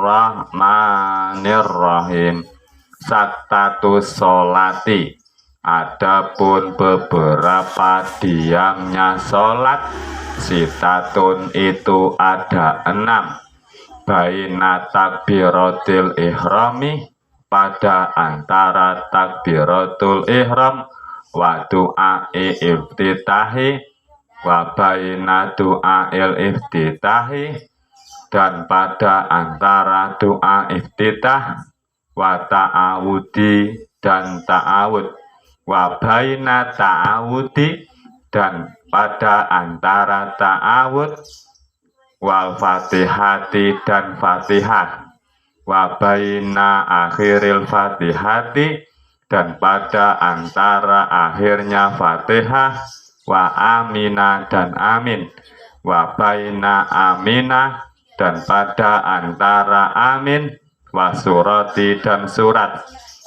Bismillahirrahmanirrahim. Saktatus sholati. Adapun beberapa diamnya sholat, sitatun itu ada 6. Baina takbiratil ihrami, pada antara takbiratul ihram wa du'a'i iftitahi, wa baina du'a'il iftitahi, dan pada antara doa iftitah wa ta'awudi dan ta'awud, wa baina ta'awudi, dan pada antara ta'awud wal fatihati dan fatihah, wa baina akhiril fatihati, dan pada antara akhirnya fatihah, wa amina dan amin, wa baina aminah, dan pada antara amin, wa surati dan surat,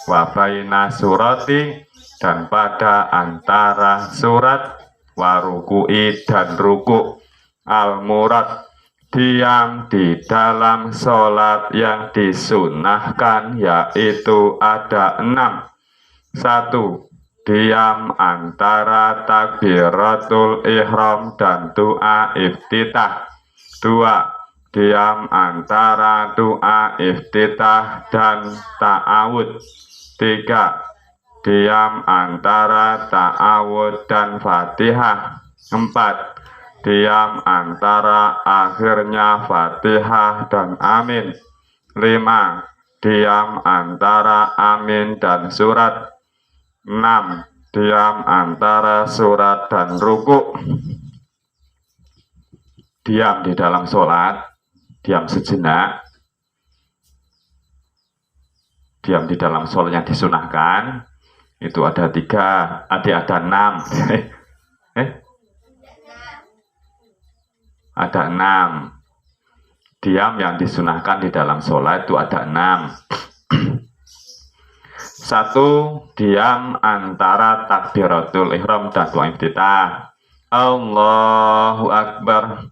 wa baina surati, dan pada antara surat, wa ruku'i dan ruku'. Al murad, diam di dalam sholat yang disunahkan yaitu ada 6. 1. Diam antara takbiratul ihram dan doa iftitah. 2. Diam antara doa iftitah dan ta'awud. 3. Diam antara ta'awud dan fatihah. 4. Diam antara akhirnya fatihah dan amin. 5. Diam antara amin dan surat. 6. Diam antara surat dan ruku'. Diam di dalam sholat, diam sejenak. Diam di dalam sholat yang disunahkan itu ada 3, ada 6. Ada 6. Diam yang disunahkan di dalam sholat itu ada 6. 1. Diam antara takbiratul ihram dan doa iftitah. Allahu Akbar,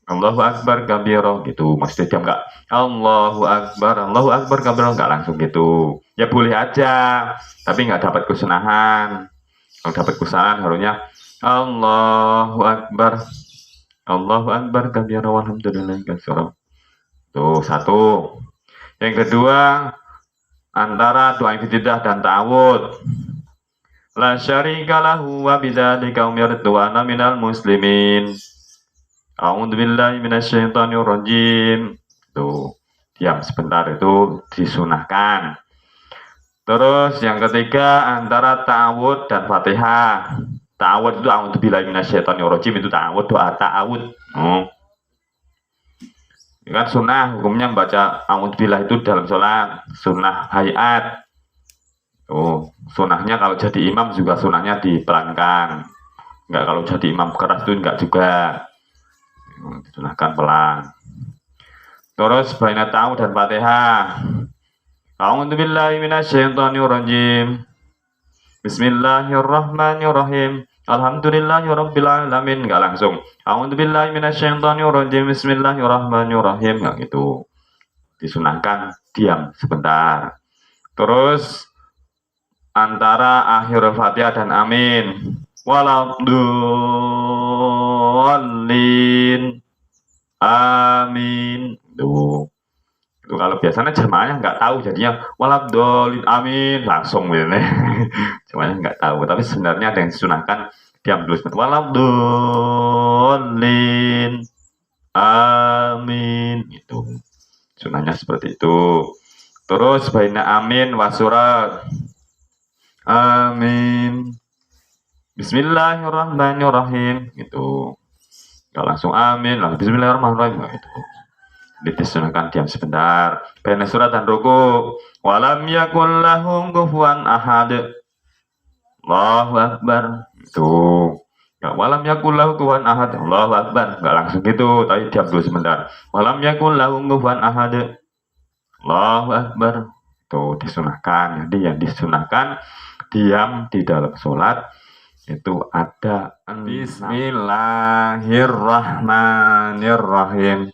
Allahu Akbar kabiro, gitu. Maksudnya diam enggak Allahu Akbar kabiro, enggak langsung gitu. Ya boleh aja, tapi enggak dapat kesunahan. Kalau dapat kesunahan harusnya Allahu Akbar kabiro walhamdulillah katsira. Tuh 1. Yang kedua, antara doa iftitah dan ta'awud. La syarika lahu wa bidzalika umirtu wa ana minal muslimin. A'udzubillahi minasyaitonir rajim. Tuh, diam sebentar itu disunahkan. Terus yang ketiga, antara ta'awud dan Fatihah. Ta'awud itu a'udzubillahi minasyaitonir rajim, itu ta'awud, doa ta'awud. Kan sunnah hukumnya membaca a'udzubillah itu dalam sholat, sunnah hayat. Sunnahnya kalau jadi imam juga sunnahnya dipelankan. Enggak, kalau jadi imam keras itu enggak juga. Disunahkan pelan. Terus baina ta'awud dan Fatihah. A'udzubillahi minasyaitonir rajim. Bismillahirrahmanirrahim. Alhamdulillahirabbil alamin, enggak langsung. A'udzubillahi minasyaitonir rajim. Bismillahirrahmanirrahim, enggak gitu. Disunahkan diam sebentar. Terus antara akhir Fatihah dan amin. Waladhdallin. Amin. Tuh. Itu kalau biasanya jemaahnya nggak tahu, jadinya waladhdallin amin langsung gitu. Jemaahnya nggak tahu, tapi sebenarnya ada yang disunahkan diam dulu sebentar. Waladhdallin. Amin. Itu. Sunahnya seperti itu. Terus baina amin wasurat. Amin. Bismillahirrahmanirrahim, gitu. Gak langsung amin, langsung bismillahirrahmanirrahim, gitu. Disunahkan diam sebentar. Baina surat dan ruku. Walam yakul lahum kufuwan ahad. Allahu Akbar. Itu. Gak walam yakul lahum kufuwan ahad. Allahu Akbar. Gak langsung gitu, tapi diam dulu sebentar. Walam yakul lahum kufuwan ahad. Allahu Akbar. Itu disunahkan. Jadi yang disunahkan diam di dalam sholat itu ada Bismillahirrahmanirrahim.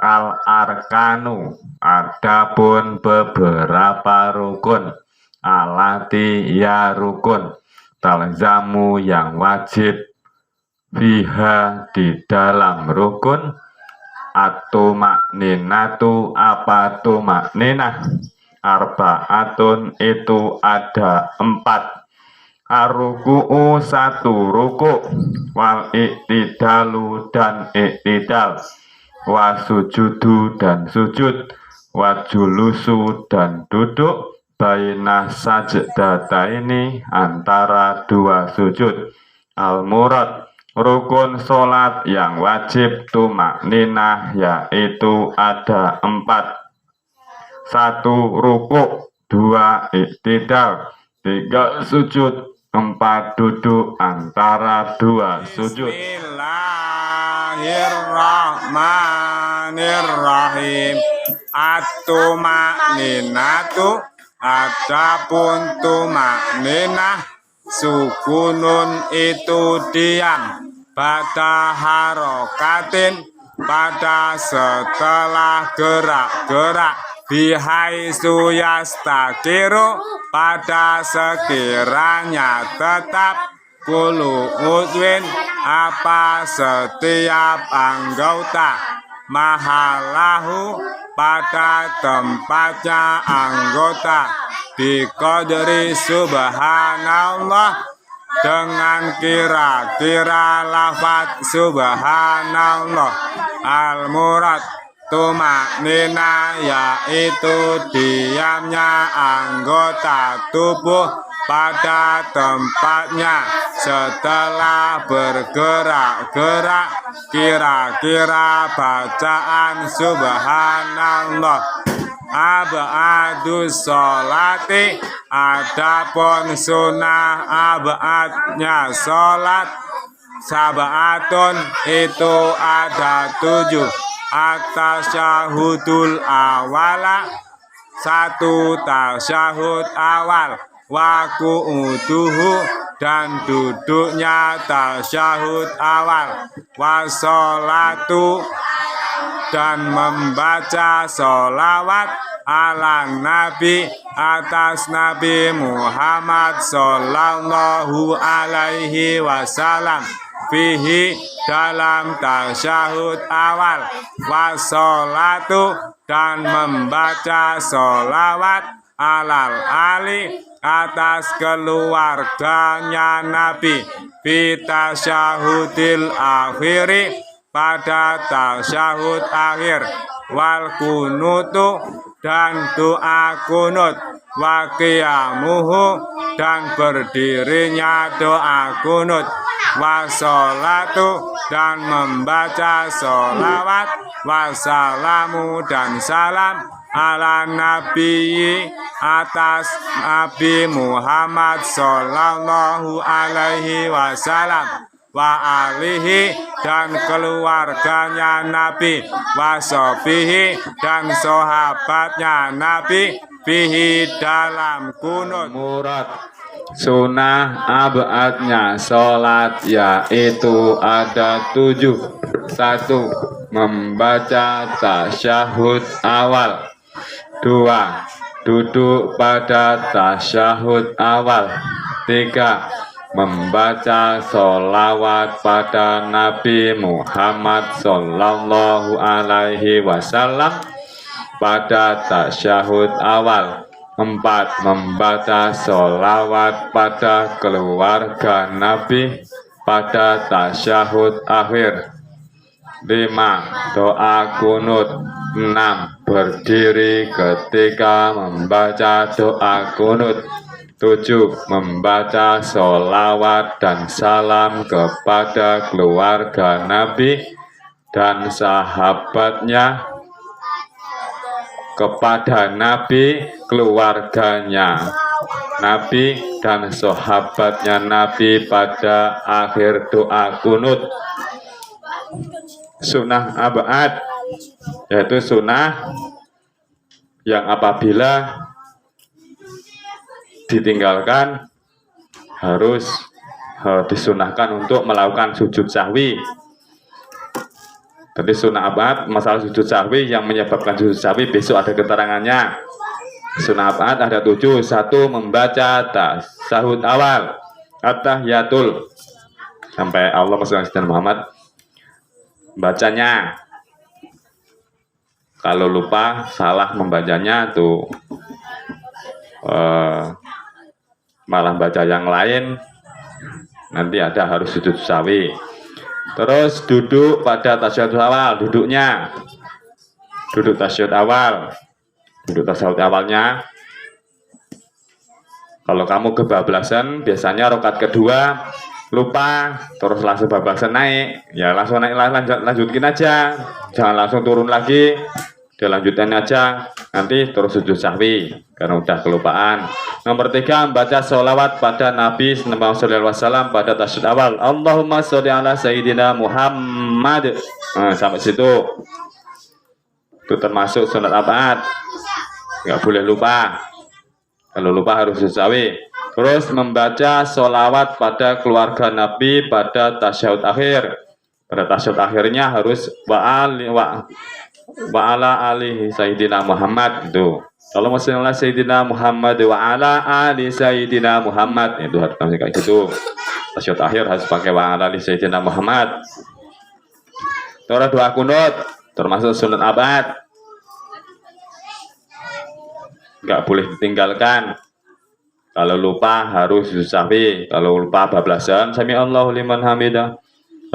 Al-arkanu, adapun beberapa rukun. Alati ya rukun. Talzamu yang wajib. Fiha di dalam rukun. Atumakninatu apa tumakninah. Arbaatun itu ada 4. Aruku'u 1 ruku'. Wal iktidalu dan iktidal. Wa sujudu dan sujud. Wa julusu dan duduk. Baina sajdataini antara 2 sujud. Al-murad rukun sholat yang wajib tumakninah yaitu ada 4. 1 ruku', 2 iktidal, 3 sujud, 4 duduk antara 2 sujud. Bismillahirrahmanirrahim. At-tumakninatu, adapun tumakninah, sukunun itu diam. Pada harokatin, pada setelah gerak-gerak. Bihaisu yastakiru, pada sekiranya tetap. Kulu udwin, apa setiap anggota. Mahalahu, pada tempatnya anggota. Biqadri subhanallah, dengan kira-kira lafaz subhanallah. Al-murad tumaknina yaitu diamnya anggota tubuh pada tempatnya setelah bergerak-gerak. Kira-kira bacaan subhanallah. Abadus sholati, adapun sunnah abadnya sholat. Sabatun itu ada 7. At-tasyahudul awala, 1 tasyahud awal. Wa qu'uduhu, dan duduknya tasyahud awal. Wa sholatu, dan membaca sholawat ala nabi, atas Nabi Muhammad sallallahu alaihi wasallam. Fihi, dalam tasyahud awal. Wa sholatu, dan membaca sholawat alal ali, atas keluarganya Nabi. Fi tasyahudil akhiri, pada tasyahud akhir. Wal kunutu, dan doa kunut. Wa qiyamuhu, dan berdirinya doa kunut. Wa sholatu, dan membaca sholawat. Wa salamu, dan salam ala nabi, atas Nabi Muhammad sallallahu alaihi wasallam. Wa alihi, dan keluarganya Nabi. Wa sofihi, dan sahabatnya Nabi. Fihi, dalam kunut. Murad sunnah abadnya sholat yaitu ada 7. 1 membaca tasyahud awal. 2 duduk pada tasyahud awal. 3 membaca sholawat pada Nabi Muhammad sallallahu alaihi wasallam pada tasyahud awal. 4 membaca sholawat pada keluarga Nabi pada tasyahud akhir. 5 doa kunut. 6 berdiri ketika membaca doa kunut. 7 membaca sholawat dan salam kepada keluarga Nabi dan sahabatnya, kepada Nabi, keluarganya Nabi dan sahabatnya Nabi pada akhir doa kunut. Sunnah abad yaitu sunnah yang apabila ditinggalkan harus disunahkan untuk melakukan sujud sahwi. Tadi sunnah abad masalah sujud sahwi yang menyebabkan sujud sahwi besok ada keterangannya. Sunnah abad ada 7. 1. Membaca tasyahud awal at-tahiyatul sampai Allah Rasulullah Muhammad bacanya. Kalau lupa salah membacanya tuh malah baca yang lain, nanti ada harus sujud sahwi. Terus duduk pada tasyahud awal, duduk tasyahud awal. Duduk tasyahud awalnya, kalau kamu kebablasan biasanya rakaat kedua lupa terus langsung bablasan naik, ya langsung naik, lanjutin aja, jangan langsung turun lagi, dilanjutin aja, nanti terus sujud sahwi karena udah kelupaan. Nomor 3, membaca sholawat pada Nabi sallallahu alaihi wasallam pada tasyahud awal. Allahumma sholli ala sayyidina Muhammad. Nah, sampai situ. Itu termasuk sunat abad. Nggak boleh lupa. Kalau lupa harus sujud sahwi. Terus membaca sholawat pada keluarga Nabi pada tasyahud akhir. Pada tasyahud akhirnya harus wa ala alihi sayyidina Muhammad itu. Kalau masalah Sayyidina Muhammad wa ala ali Sayyidina Muhammad itu harus kayak gitu. Tasyahud akhir harus pakai wa ala ali Sayyidina Muhammad. Terus doa kunut termasuk sunat abad. Enggak boleh ditinggalkan. Kalau lupa harus sujud sahwi. Kalau lupa bablasan sami Allahu liman hamidah.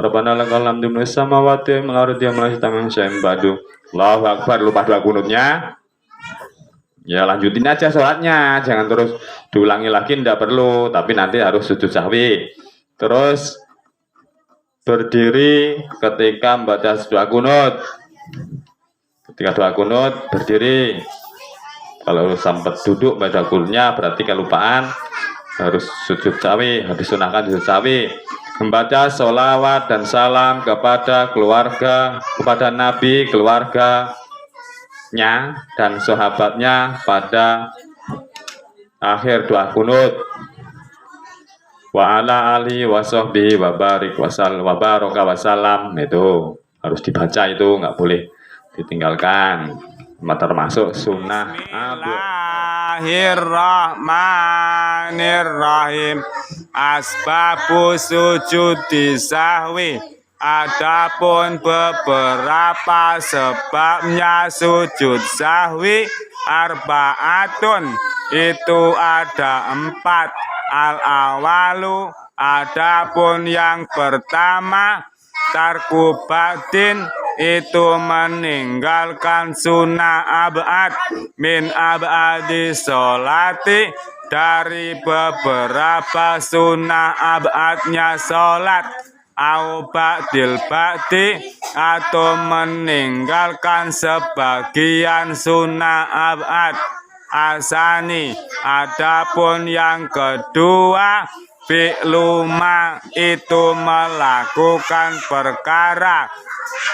Rabbana lakal hamdu fis samawati wal ardi wa ma syai'in ba'du. Allahu akbar, lupa doa kunutnya. Ya lanjutin aja sholatnya, jangan terus diulangi lagi, tidak perlu, tapi nanti harus sujud sahwi. Terus berdiri ketika membaca doa kunut. Ketika doa kunut berdiri. Kalau sempat duduk baca kunutnya berarti kelupaan, harus sujud sahwi, harus disunahkan sujud sahwi. Membaca sholawat dan salam kepada keluarga, kepada Nabi, keluarga dan sahabatnya pada akhir doa kunut. Wa ala ali wa sahbihi wa barik wa baraka wa salam, itu harus dibaca, itu nggak boleh ditinggalkan. Termasuk sunnah. Bismillahirrahmanirrahim. Asbabu sujudi sahwi. Adapun beberapa sebabnya sujud sahwi arbaatun, itu ada 4. Al-awalu, adapun yang pertama, tarku batin, itu meninggalkan sunnah abad min abadi sholati, dari beberapa sunnah abadnya sholat. Au ba'dil ba'di, atau meninggalkan sebagian sunnah abad. Asani, adapun yang kedua, fi'luma, itu melakukan perkara,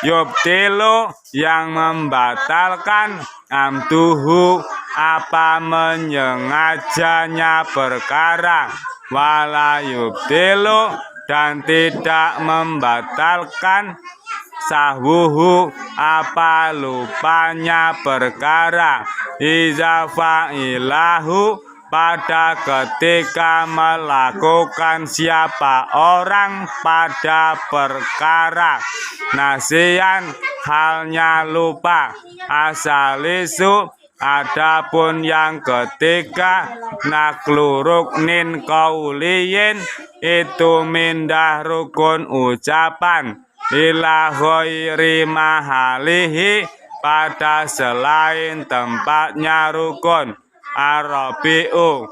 yubtilu, yang membatalkan, amduhu, apa menyengajanya perkara, wala yubtilu, dan tidak membatalkan, sahwuhu, apa lupanya perkara, iza fa'ilahu, pada ketika melakukan siapa orang pada perkara, nasian, halnya lupa. Asalisu, adapun yang ketiga, naklu ruknin kauliyin, itu mindah rukun ucapan, ila ghairi mahalihi, pada selain tempatnya rukun. Arabi'u,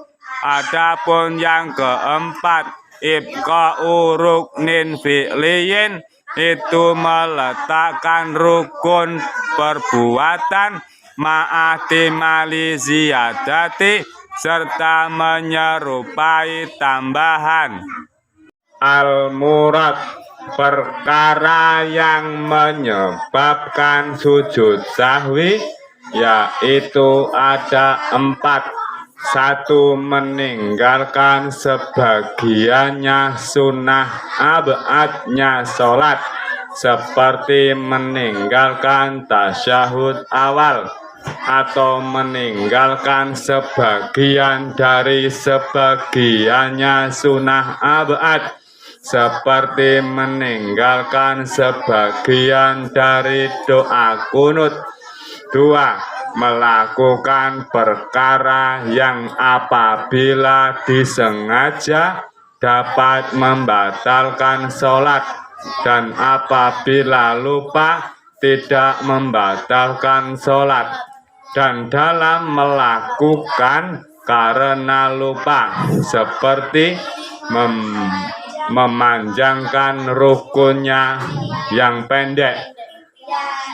adapun yang keempat, ibqa'u ruknin fi'liyin, itu meletakkan rukun perbuatan, ma'ahtimali ziyadati, serta menyerupai tambahan. Al-murad, perkara yang menyebabkan sujud sahwi, yaitu ada 4. 1. Meninggalkan sebagiannya sunnah abadnya sholat. seperti meninggalkan tasyahud awal atau meninggalkan sebagian dari sebagiannya sunnah abad, seperti meninggalkan sebagian dari doa kunut. 2. Melakukan perkara yang apabila disengaja dapat membatalkan sholat, dan apabila lupa tidak membatalkan sholat. Dan dalam melakukan karena lupa, seperti memanjangkan rukunnya yang pendek,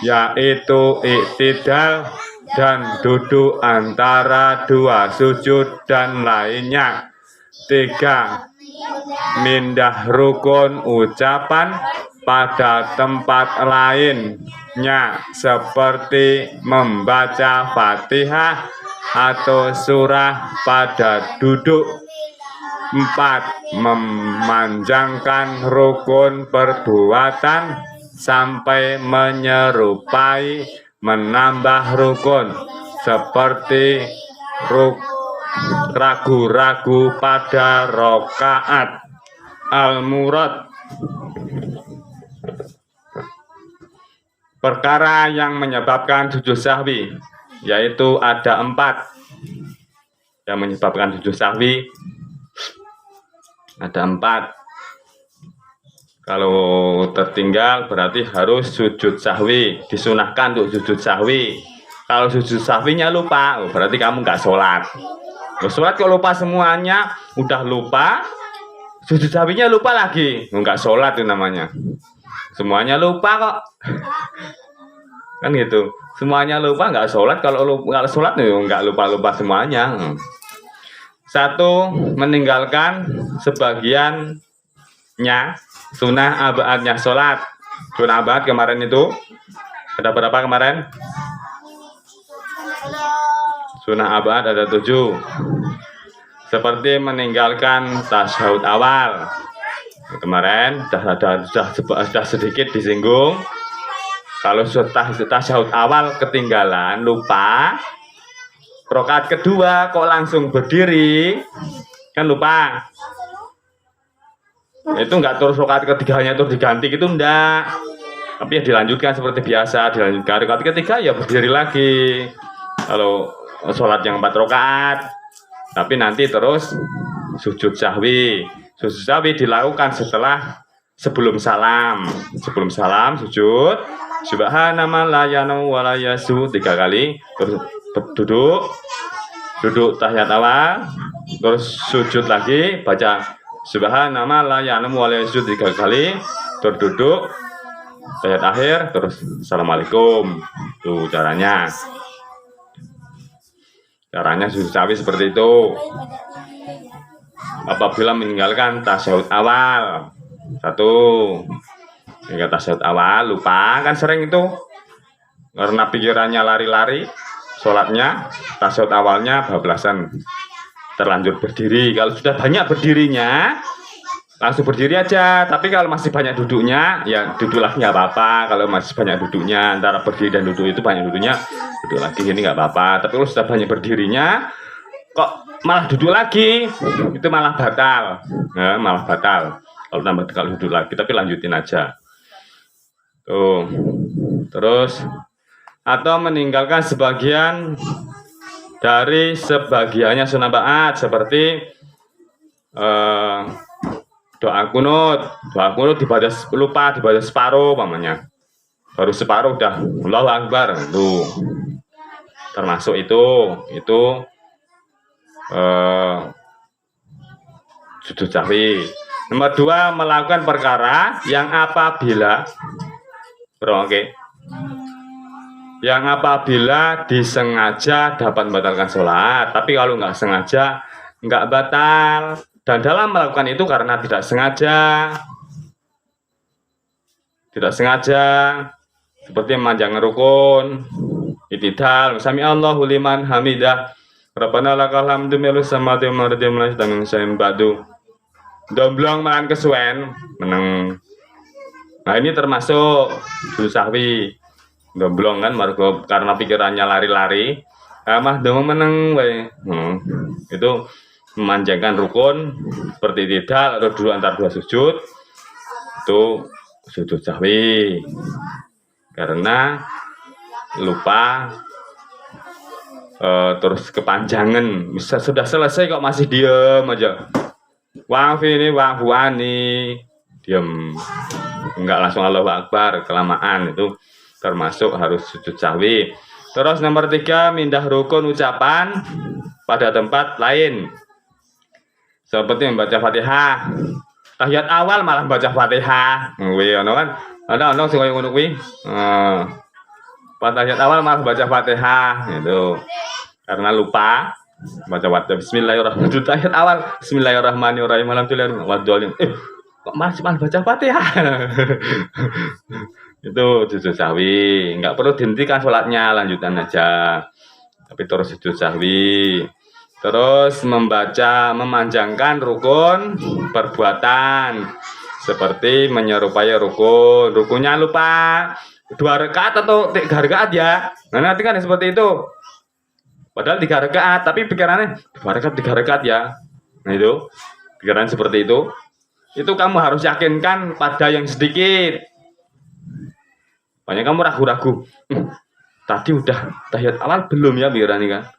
yaitu iktidal dan duduk antara dua sujud dan lainnya. 3. Mindah rukun ucapan pada tempat lainnya, seperti membaca Fatihah atau surah pada duduk. 4. Memanjangkan rukun perbuatan sampai menyerupai menambah rukun, seperti ragu-ragu pada rokaat. Al-murad, perkara yang menyebabkan sujud sahwi, yaitu ada 4 yang menyebabkan sujud sahwi. Ada 4. Kalau tertinggal berarti harus sujud sahwi, disunahkan untuk sujud sahwi. Kalau sujud sahwinya lupa, berarti kamu nggak sholat. Sholat kalau lupa semuanya, udah lupa, sujud sahwinya lupa lagi, nggak sholat itu namanya. Semuanya lupa kok, kan gitu. Semuanya lupa nggak sholat, kalau sholat nggak lupa semuanya. 1. Meninggalkan sebagiannya sunnah abadnya sholat. Sunnah abad kemarin itu ada berapa kemarin? Sunnah abad ada 7. Seperti meninggalkan tasyahud awal. Kemarin sudah sedikit disinggung. Kalau tasyahud awal ketinggalan, lupa, rakaat kedua kok langsung berdiri, kan lupa. Itu enggak terus rakaat ketiganya terus diganti, itu enggak. Tapi ya dilanjutkan seperti biasa, dilanjutkan rakaat ketiga ya berdiri lagi. Kalau sholat yang 4 rakaat, tapi nanti terus sujud sahwi. Sujud sahwi dilakukan sebelum salam sujud subhanallah la yanu wa la yasu 3 kali, terus duduk tahiyat awal, terus sujud lagi, baca subhanallah la yanu wa la yasu 3 kali, terus duduk tahiyat akhir, terus assalamualaikum. Itu caranya sujud sahwi seperti itu. Apabila meninggalkan tasyahud awal, 1. Meninggalkan tasyahud awal lupa, kan sering itu karena pikirannya lari-lari, sholatnya tasyahud awalnya bablasan, terlanjur berdiri. Kalau sudah banyak berdirinya langsung berdiri aja, tapi kalau masih banyak duduknya ya duduk lagi nggak apa-apa. Kalau masih banyak duduknya, antara berdiri dan duduk itu banyak duduknya, duduk lagi ini nggak apa-apa. Tapi kalau sudah banyak berdirinya kok malah duduk lagi, itu malah batal, ya, malah batal kalau duduk lagi. Tapi lanjutin aja tuh. Terus atau meninggalkan sebagian dari sebagiannya sunnah ba'at, seperti doa kunut dibaca lupa, dibaca separuh pamannya, baru separuh udah Allahu Akbar, tuh termasuk itu sujud sahwi. Nomor 2, melakukan perkara yang apabila yang apabila disengaja dapat membatalkan sholat, tapi kalau nggak sengaja nggak batal. Dan dalam melakukan itu karena tidak sengaja, seperti memanjangkan rukun, iktidal, sami Allahu liman hamidah, Rabbana lakal hamdu milus samawati wal ardi wa min syai'in ba'du. Domblong malan kesuwen meneng Nah ini termasuk sujud sahwi. Domblong kan margo karena pikirannya lari-lari. Mah demo meneng wae. Itu memanjangkan rukun seperti tidak atau dulu antar dua sujud itu sujud sahwi karena lupa terus kepanjangan bisa sudah selesai kok masih diem aja wafi ini wafuani diem enggak langsung Allahu Akbar kelamaan itu termasuk harus sujud sahwi. Terus nomor 3 mindah rukun ucapan pada tempat lain seperti membaca Fatihah. Tahiyat awal malah baca Fatihah. Kuwi ono kan. Ono sing koyo ngono kuwi. Tahiyat awal malah baca Fatihah gitu. Karena lupa baca Bismillahirrahmanirrahim. Tahiyat awal Bismillahirrahmanirrahim. Alhamdulillah wadolin. Kok masih malah baca Fatihah. Itu sujud sahwi, nggak perlu dihentikan sholatnya, lanjutan aja. Tapi terus sujud sahwi. Terus memanjangkan rukun perbuatan seperti menyerupai rukun. Rukunnya lupa 2 rakaat atau 3 rakaat ya. Nah nanti kan seperti itu. Padahal 3 rakaat, tapi pikirannya 2 rakaat 3 rakaat ya. Nah itu pikiran seperti itu. Itu kamu harus yakinkan pada yang sedikit. Banyak kamu ragu-ragu. Tadi udah tahiyat awal belum ya pikiran ini kan.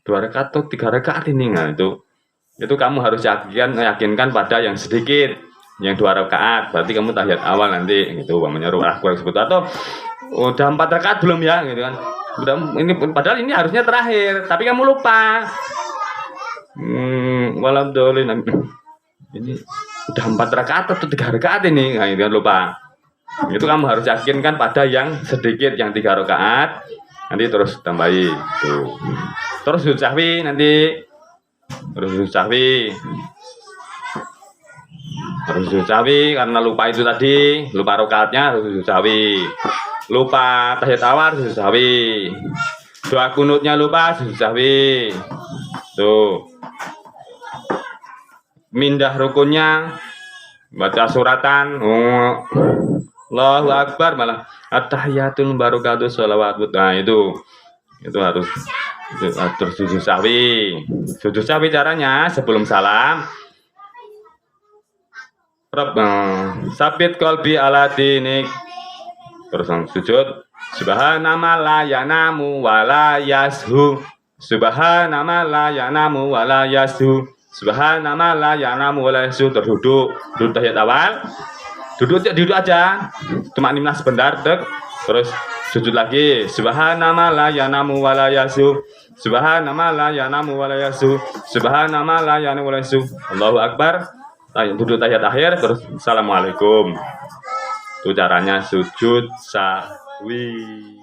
2 rakaat atau 3 rakaat ini nah itu kamu harus yakinkan pada yang sedikit, yang 2 rakaat berarti kamu tahiyat awal nanti gitu menyeru kurang sebut atau udah 4 rakaat belum ya gitu kan. Udah ini padahal ini harusnya terakhir tapi kamu lupa. Walhamdulillah ini udah 4 rakaat atau 3 rakaat ini nah itu kan lupa. Itu kamu harus yakinkan pada yang sedikit yang 3 rakaat nanti terus tambahi tuh. Terus sujud sahwi nanti terus sujud sahwi karena lupa itu tadi lupa rakaatnya terus sujud sahwi lupa tahiyat awal sujud sahwi doa kunutnya lupa sujud sahwi tuh mindah rukunnya baca suratan Allahu Akbar malah at-tahiyatul barakatuh sholawat. Nah itu harus terus sujud sahwi. Sujud sahwi caranya sebelum salam sabit qalbi ala dinik. Terus sujud subhanallah la yanamu wa la yashu. Subhanallah la yanamu wa la yashu. Subhanallah la yanamu wa la yashu. Duduk tahiyat awal. Duduk aja cuma nimna sebentar terus sujud lagi subhanallah la yanamu wa la yashu subhanallah la yanamu wa la yashu subhanallah la yanamu wa la yashu Allahu Akbar duduk tahiyat akhir terus assalamualaikum itu caranya sujud sahwi.